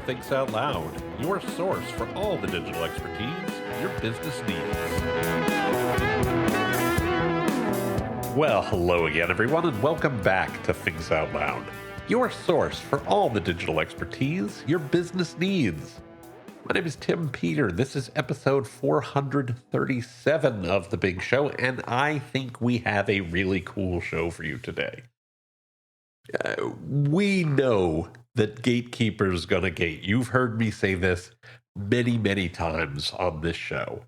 Thinks Out Loud, your source for all the digital expertise your business needs. Well, hello again, everyone, and welcome back to Things Out Loud, your source for all the digital expertise your business needs. My name is Tim Peter. This is episode 437 of The Big Show, and I think we have a really cool show for you today. We know that Gatekeeper's gonna gate. You've heard me say this many, many times on this show.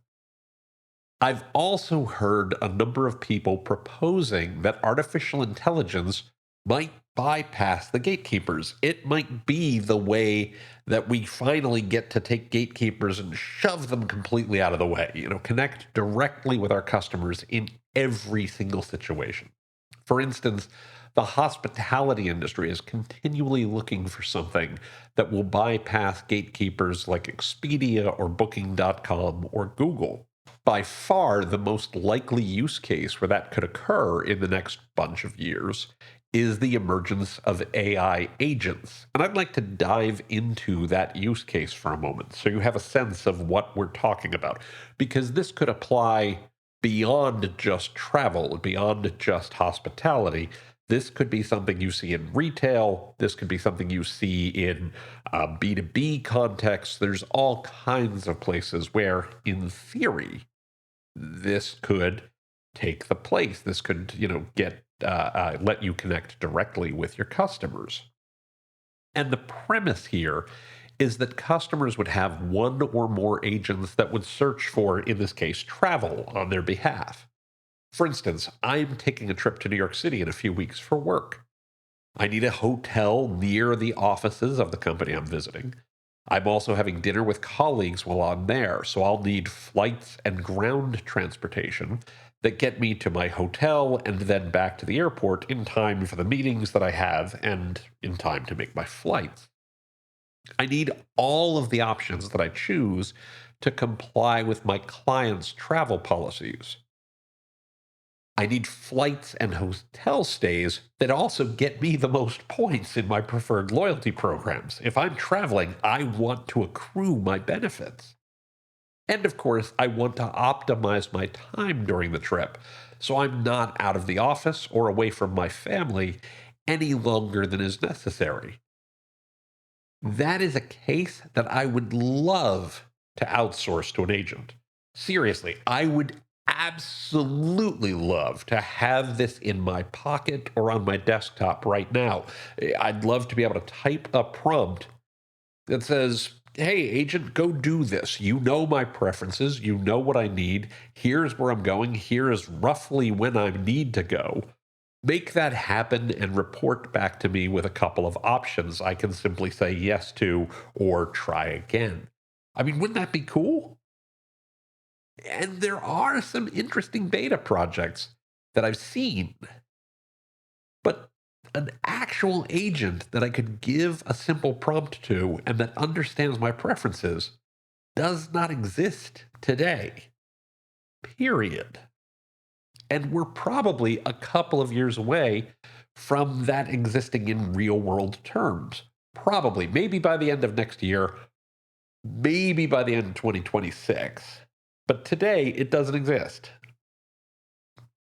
I've also heard a number of people proposing that artificial intelligence might bypass the gatekeepers. It might be the way that we finally get to take gatekeepers and shove them completely out of the way, connect directly with our customers in every single situation. For instance, the hospitality industry is continually looking for something that will bypass gatekeepers like Expedia or Booking.com or Google. By far, the most likely use case where that could occur in the next bunch of years is the emergence of AI agents. And I'd like to dive into that use case for a moment so you have a sense of what we're talking about, because this could apply beyond just travel, beyond just hospitality. This could be something you see in retail. This could be something you see in B2B contexts. There's all kinds of places where, in theory, this could take the place. This could, let you connect directly with your customers. And the premise here is that customers would have one or more agents that would search for, in this case, travel on their behalf. For instance, I'm taking a trip to New York City in a few weeks for work. I need a hotel near the offices of the company I'm visiting. I'm also having dinner with colleagues while I'm there, so I'll need flights and ground transportation that get me to my hotel and then back to the airport in time for the meetings that I have and in time to make my flights. I need all of the options that I choose to comply with my clients' travel policies. I need flights and hotel stays that also get me the most points in my preferred loyalty programs. If I'm traveling, I want to accrue my benefits. And of course, I want to optimize my time during the trip so I'm not out of the office or away from my family any longer than is necessary. That is a case that I would love to outsource to an agent. Seriously, I would absolutely love to have this in my pocket or on my desktop right now. I'd love to be able to type a prompt that says, hey, agent, go do this. You know my preferences. You know what I need. Here's where I'm going. Here is roughly when I need to go. Make that happen and report back to me with a couple of options I can simply say yes to or try again. I mean, wouldn't that be cool? And there are some interesting beta projects that I've seen. But an actual agent that I could give a simple prompt to and that understands my preferences does not exist today. Period. And we're probably a couple of years away from that existing in real world terms. Probably, maybe by the end of next year, maybe by the end of 2026. But today, it doesn't exist.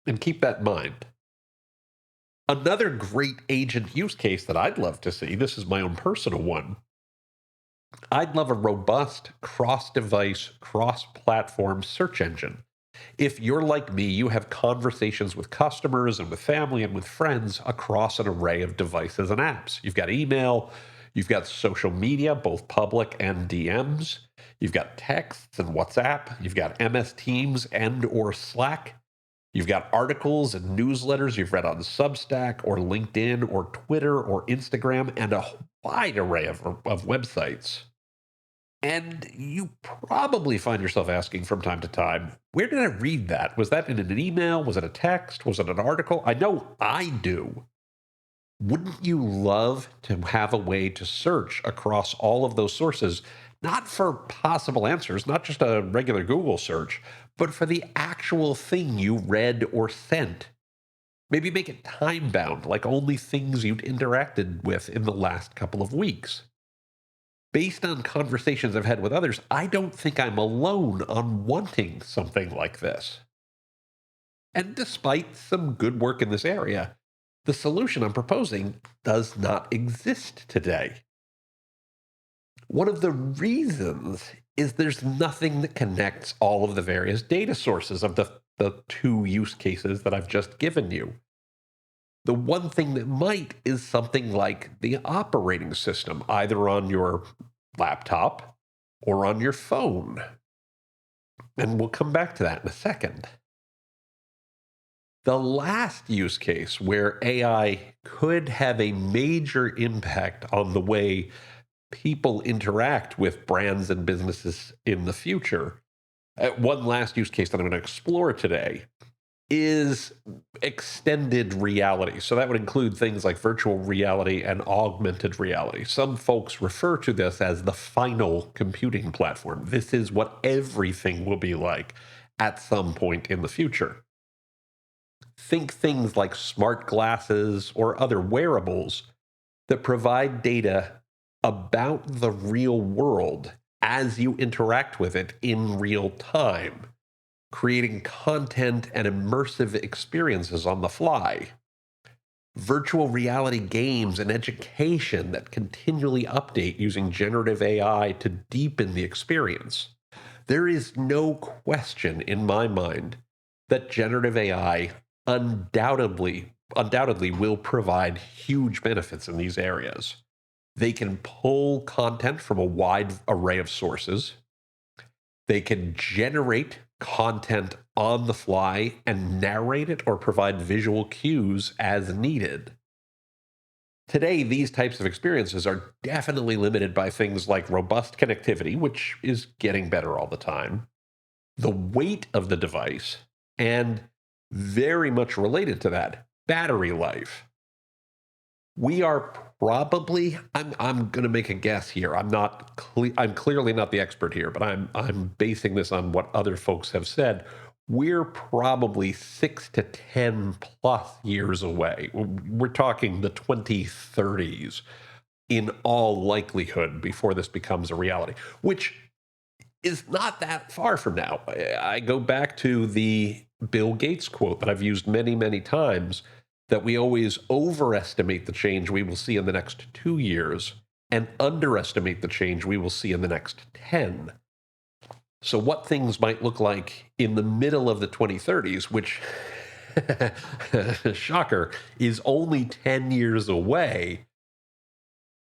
And keep that in mind. Another great agent use case that I'd love to see, this is my own personal one. I'd love a robust cross-device, cross-platform search engine. If you're like me, you have conversations with customers and with family and with friends across an array of devices and apps. You've got email, you've got social media, both public and DMs. You've got texts and WhatsApp. You've got MS Teams and or Slack. You've got articles and newsletters you've read on Substack or LinkedIn or Twitter or Instagram and a wide array of websites. And you probably find yourself asking from time to time, where did I read that? Was that in an email? Was it a text? Was it an article? I know I do. Wouldn't you love to have a way to search across all of those sources, not for possible answers, not just a regular Google search, but for the actual thing you read or sent? Maybe make it time-bound, like only things you'd interacted with in the last couple of weeks. Based on conversations I've had with others, I don't think I'm alone on wanting something like this. And despite some good work in this area, the solution I'm proposing does not exist today. One of the reasons is there's nothing that connects all of the various data sources of the two use cases that I've just given you. The one thing that might is something like the operating system, either on your laptop or on your phone. And we'll come back to that in a second. The last use case where AI could have a major impact on the way people interact with brands and businesses in the future, one last use case that I'm going to explore today is extended reality. So that would include things like virtual reality and augmented reality. Some folks refer to this as the final computing platform. This is what everything will be like at some point in the future. Think things like smart glasses or other wearables that provide data about the real world as you interact with it in real time, creating content and immersive experiences on the fly. Virtual reality games and education that continually update using generative AI to deepen the experience. There is no question in my mind that generative AI undoubtedly will provide huge benefits in these areas. They can pull content from a wide array of sources. They can generate content on the fly and narrate it or provide visual cues as needed. Today, these types of experiences are definitely limited by things like robust connectivity, which is getting better all the time, the weight of the device, and very much related to that, battery life. We are probably, I'm going to make a guess here. I'm clearly not the expert here, but I'm basing this on what other folks have said. We're probably 6 to 10 plus years away. We're talking the 2030s in all likelihood before this becomes a reality, which is not that far from now. I go back to the Bill Gates quote that I've used many, many times, that we always overestimate the change we will see in the next 2 years and underestimate the change we will see in the next 10. So what things might look like in the middle of the 2030s, which, shocker, is only 10 years away,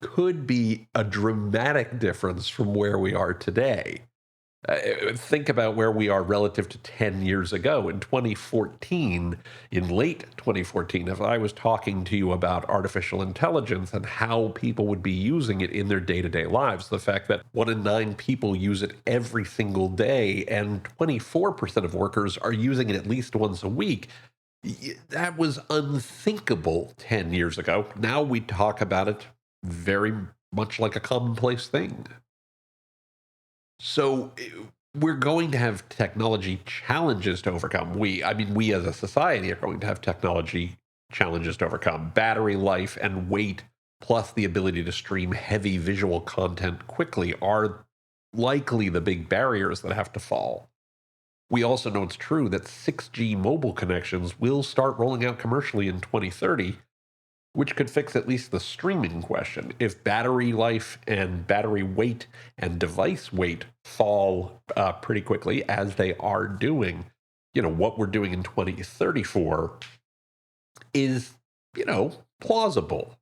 could be a dramatic difference from where we are today. Think about where we are relative to 10 years ago. In 2014, in late 2014, if I was talking to you about artificial intelligence and how people would be using it in their day-to-day lives, the fact that 1 in 9 people use it every single day and 24% of workers are using it at least once a week, that was unthinkable 10 years ago. Now we talk about it very much like a commonplace thing. So we're going to have technology challenges to overcome. We as a society are going to have technology challenges to overcome. Battery life and weight, plus the ability to stream heavy visual content quickly, are likely the big barriers that have to fall. We also know it's true that 6G mobile connections will start rolling out commercially in 2030, which could fix at least the streaming question. If battery life and battery weight and device weight fall pretty quickly, as they are doing, what we're doing in 2034 is, plausible.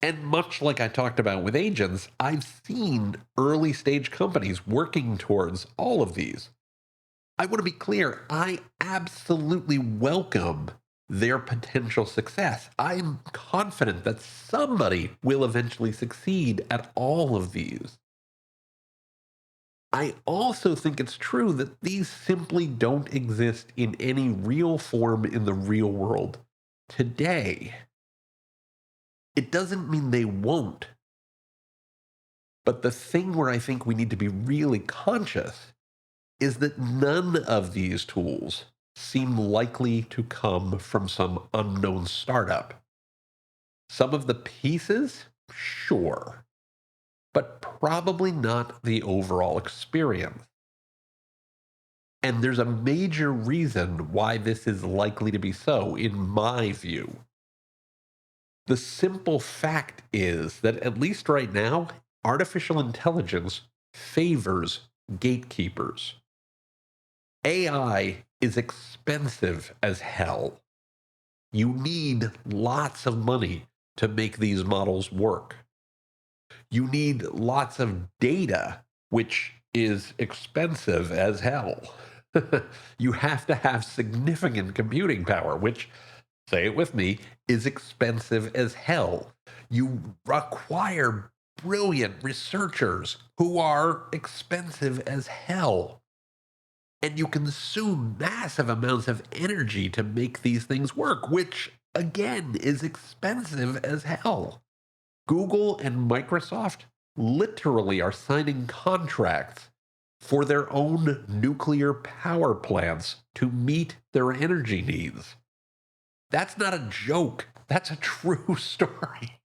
And much like I talked about with agents, I've seen early stage companies working towards all of these. I want to be clear, I absolutely welcome their potential success. I'm confident that somebody will eventually succeed at all of these. I also think it's true that these simply don't exist in any real form in the real world today. It doesn't mean they won't. But the thing where I think we need to be really conscious is that none of these tools seem likely to come from some unknown startup. Some of the pieces, sure. but probably not the overall experience. And there's a major reason why this is likely to be so, in my view. The simple fact is that, at least right now, artificial intelligence favors gatekeepers. AI is expensive as hell. You need lots of money to make these models work. You need lots of data, which is expensive as hell. You have to have significant computing power, which, say it with me, is expensive as hell. You require brilliant researchers who are expensive as hell. And you consume massive amounts of energy to make these things work, which, again, is expensive as hell. Google and Microsoft literally are signing contracts for their own nuclear power plants to meet their energy needs. That's not a joke. That's a true story.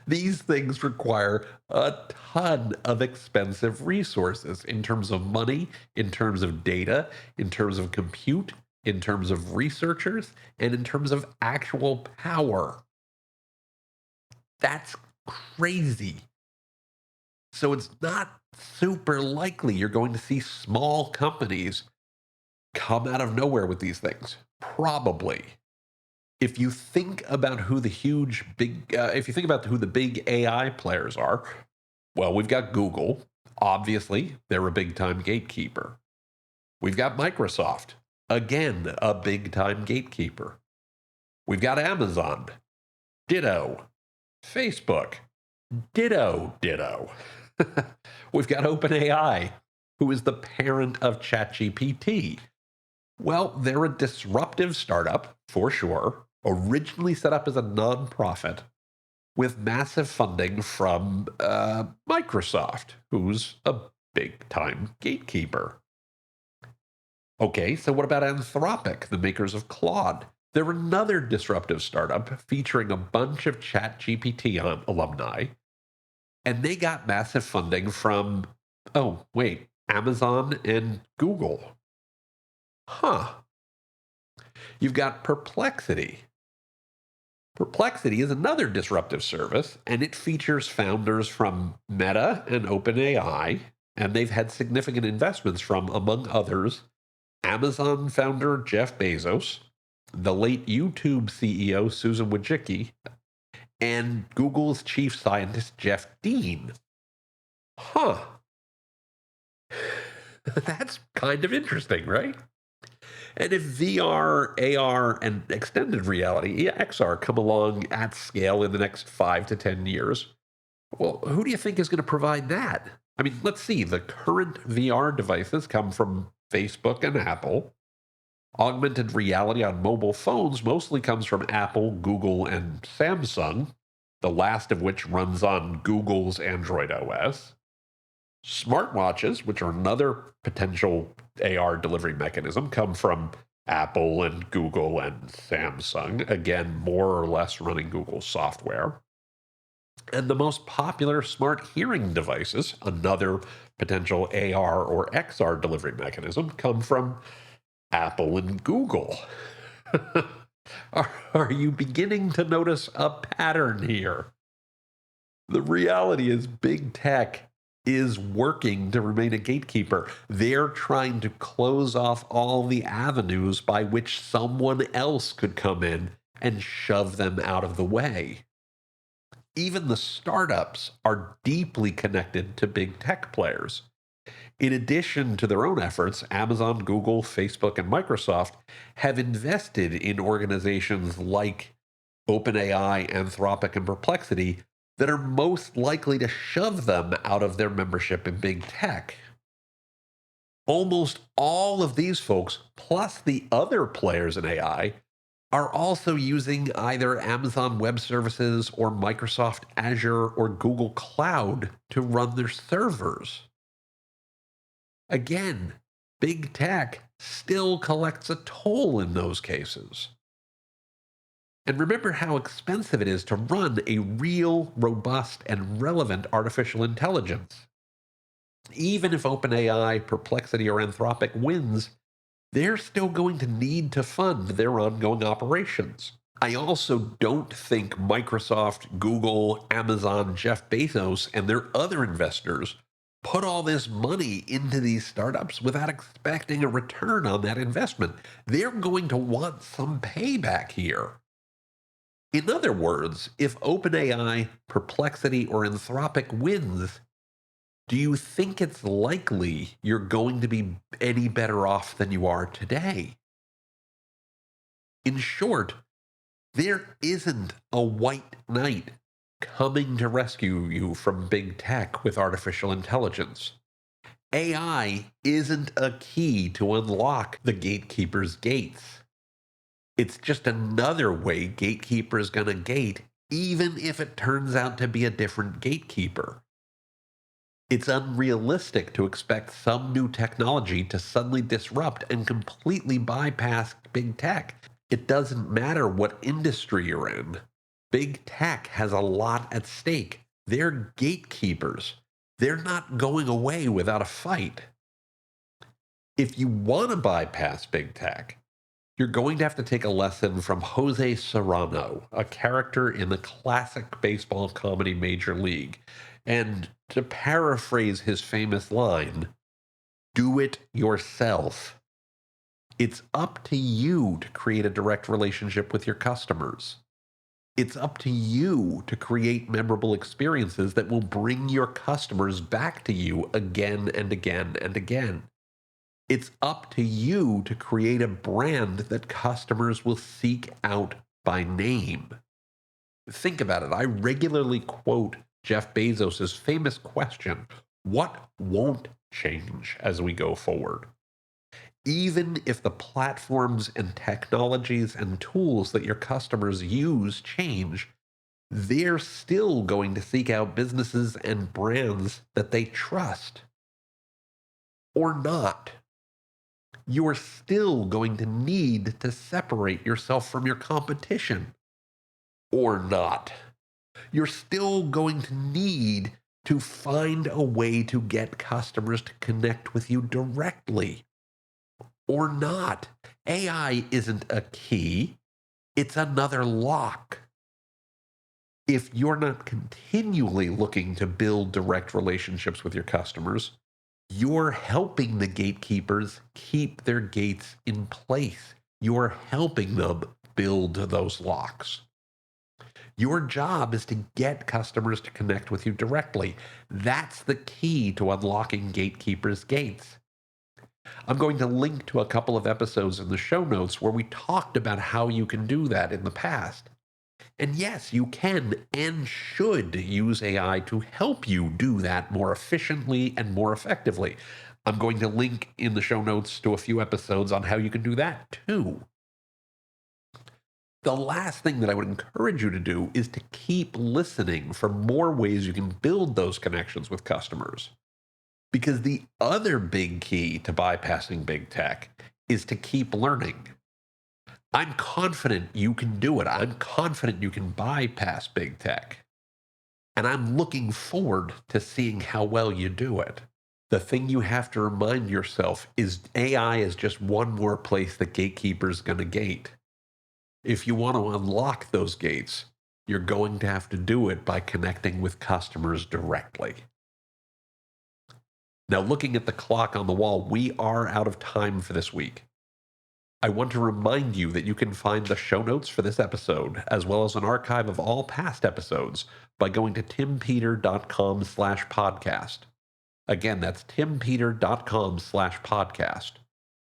These things require a ton of expensive resources in terms of money, in terms of data, in terms of compute, in terms of researchers, and in terms of actual power. That's crazy. So it's not super likely you're going to see small companies come out of nowhere with these things. Probably. If you think about who the if you think about who the big AI players are, well, we've got Google. Obviously, they're a big time gatekeeper. We've got Microsoft, again, a big time gatekeeper. We've got Amazon, ditto. Facebook, ditto, ditto. We've got OpenAI, who is the parent of ChatGPT. Well, they're a disruptive startup, for sure, originally set up as a nonprofit with massive funding from Microsoft, who's a big time gatekeeper. Okay, so what about Anthropic, the makers of Claude? They're another disruptive startup featuring a bunch of ChatGPT alumni, and they got massive funding from, oh, wait, Amazon and Google. Huh. You've got Perplexity. Perplexity is another disruptive service, and it features founders from Meta and OpenAI, and they've had significant investments from, among others, Amazon founder Jeff Bezos, the late YouTube CEO Susan Wojcicki, and Google's chief scientist Jeff Dean. Huh. That's kind of interesting, right? And if VR, AR, and extended reality, XR, come along at scale in the next 5 to 10 years, well, who do you think is going to provide that? I mean, let's see. The current VR devices come from Facebook and Apple. Augmented reality on mobile phones mostly comes from Apple, Google, and Samsung, the last of which runs on Google's Android OS. Smartwatches, which are another potential AR delivery mechanism, come from Apple and Google and Samsung, again, more or less running Google software. And the most popular smart hearing devices, another potential AR or XR delivery mechanism, come from Apple and Google. Are you beginning to notice a pattern here? The reality is big tech is working to remain a gatekeeper. They're trying to close off all the avenues by which someone else could come in and shove them out of the way. Even the startups are deeply connected to big tech players. In addition to their own efforts, Amazon, Google, Facebook, and Microsoft have invested in organizations like OpenAI, Anthropic, and Perplexity that are most likely to shove them out of their membership in big tech. Almost all of these folks, plus the other players in AI, are also using either Amazon Web Services or Microsoft Azure or Google Cloud to run their servers. Again, big tech still collects a toll in those cases. And remember how expensive it is to run a real, robust, and relevant artificial intelligence. Even if OpenAI, Perplexity, or Anthropic wins, they're still going to need to fund their ongoing operations. I also don't think Microsoft, Google, Amazon, Jeff Bezos, and their other investors put all this money into these startups without expecting a return on that investment. They're going to want some payback here. In other words, if OpenAI, Perplexity, or Anthropic wins, do you think it's likely you're going to be any better off than you are today? In short, there isn't a white knight coming to rescue you from big tech with artificial intelligence. AI isn't a key to unlock the gatekeeper's gates. It's just another way gatekeeper is going to gate, even if it turns out to be a different gatekeeper. It's unrealistic to expect some new technology to suddenly disrupt and completely bypass big tech. It doesn't matter what industry you're in. Big tech has a lot at stake. They're gatekeepers. They're not going away without a fight. If you want to bypass big tech, you're going to have to take a lesson from Jose Serrano, a character in the classic baseball comedy Major League. And to paraphrase his famous line, do it yourself. It's up to you to create a direct relationship with your customers. It's up to you to create memorable experiences that will bring your customers back to you again and again and again. It's up to you to create a brand that customers will seek out by name. Think about it. I regularly quote Jeff Bezos' famous question, what won't change as we go forward? Even if the platforms and technologies and tools that your customers use change, they're still going to seek out businesses and brands that they trust. Or not. You're still going to need to separate yourself from your competition. Or not. You're still going to need to find a way to get customers to connect with you directly. Or not. AI isn't a key, it's another lock. If you're not continually looking to build direct relationships with your customers, you're helping the gatekeepers keep their gates in place. You're helping them build those locks. Your job is to get customers to connect with you directly. That's the key to unlocking gatekeepers' gates. I'm going to link to a couple of episodes in the show notes where we talked about how you can do that in the past. And yes, you can and should use AI to help you do that more efficiently and more effectively. I'm going to link in the show notes to a few episodes on how you can do that too. The last thing that I would encourage you to do is to keep listening for more ways you can build those connections with customers. Because the other big key to bypassing big tech is to keep learning. I'm confident you can do it. I'm confident you can bypass big tech. And I'm looking forward to seeing how well you do it. The thing you have to remind yourself is AI is just one more place that gatekeeper's going to gate. If you want to unlock those gates, you're going to have to do it by connecting with customers directly. Now, looking at the clock on the wall, we are out of time for this week. I want to remind you that you can find the show notes for this episode, as well as an archive of all past episodes, by going to timpeter.com/podcast. Again, that's timpeter.com/podcast.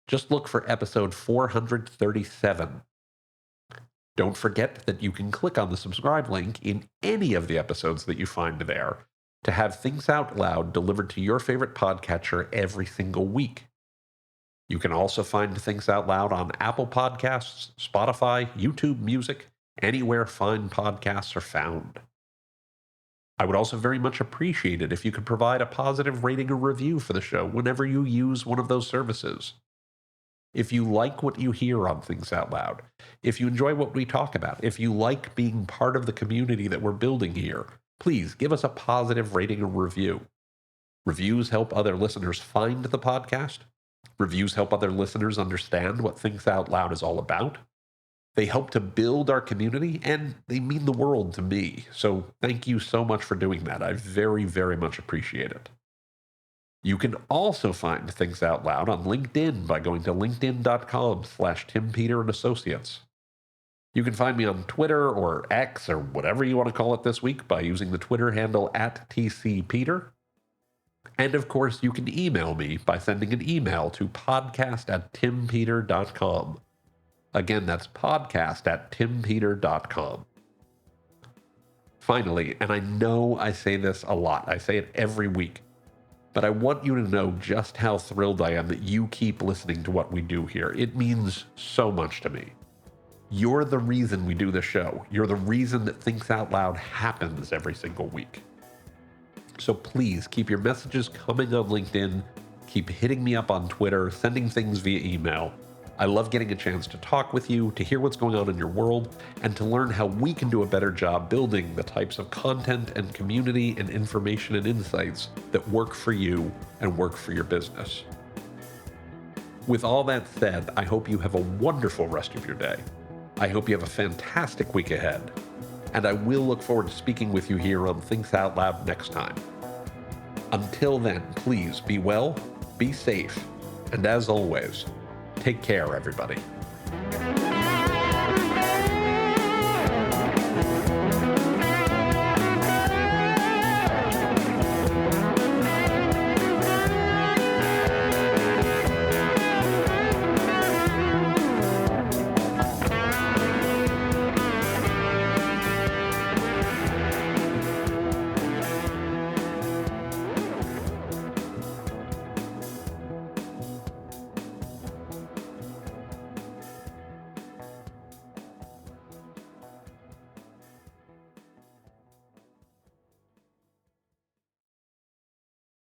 Just look for episode 437. Don't forget that you can click on the subscribe link in any of the episodes that you find there to have Things Out Loud delivered to your favorite podcatcher every single week. You can also find Things Out Loud on Apple Podcasts, Spotify, YouTube Music, anywhere fine podcasts are found. I would also very much appreciate it if you could provide a positive rating or review for the show whenever you use one of those services. If you like what you hear on Things Out Loud, if you enjoy what we talk about, if you like being part of the community that we're building here, please give us a positive rating and review. Reviews help other listeners find the podcast. Reviews help other listeners understand what Things Out Loud is all about. They help to build our community, and they mean the world to me. So thank you so much for doing that. I very, very much appreciate it. You can also find Things Out Loud on LinkedIn by going to linkedin.com/Tim Peter and Associates. You can find me on Twitter or X or whatever you want to call it this week by using the Twitter handle @TCPeter. And of course, you can email me by sending an email to podcast@timpeter.com. Again, that's podcast@timpeter.com. Finally, and I know I say this a lot, I say it every week, but I want you to know just how thrilled I am that you keep listening to what we do here. It means so much to me. You're the reason we do the show. You're the reason that Things Out Loud happens every single week. So please keep your messages coming on LinkedIn. Keep hitting me up on Twitter, sending things via email. I love getting a chance to talk with you, to hear what's going on in your world, and to learn how we can do a better job building the types of content and community and information and insights that work for you and work for your business. With all that said, I hope you have a wonderful rest of your day. I hope you have a fantastic week ahead. And I will look forward to speaking with you here on Things Out Loud next time. Until then, please be well, be safe, and as always, take care, everybody.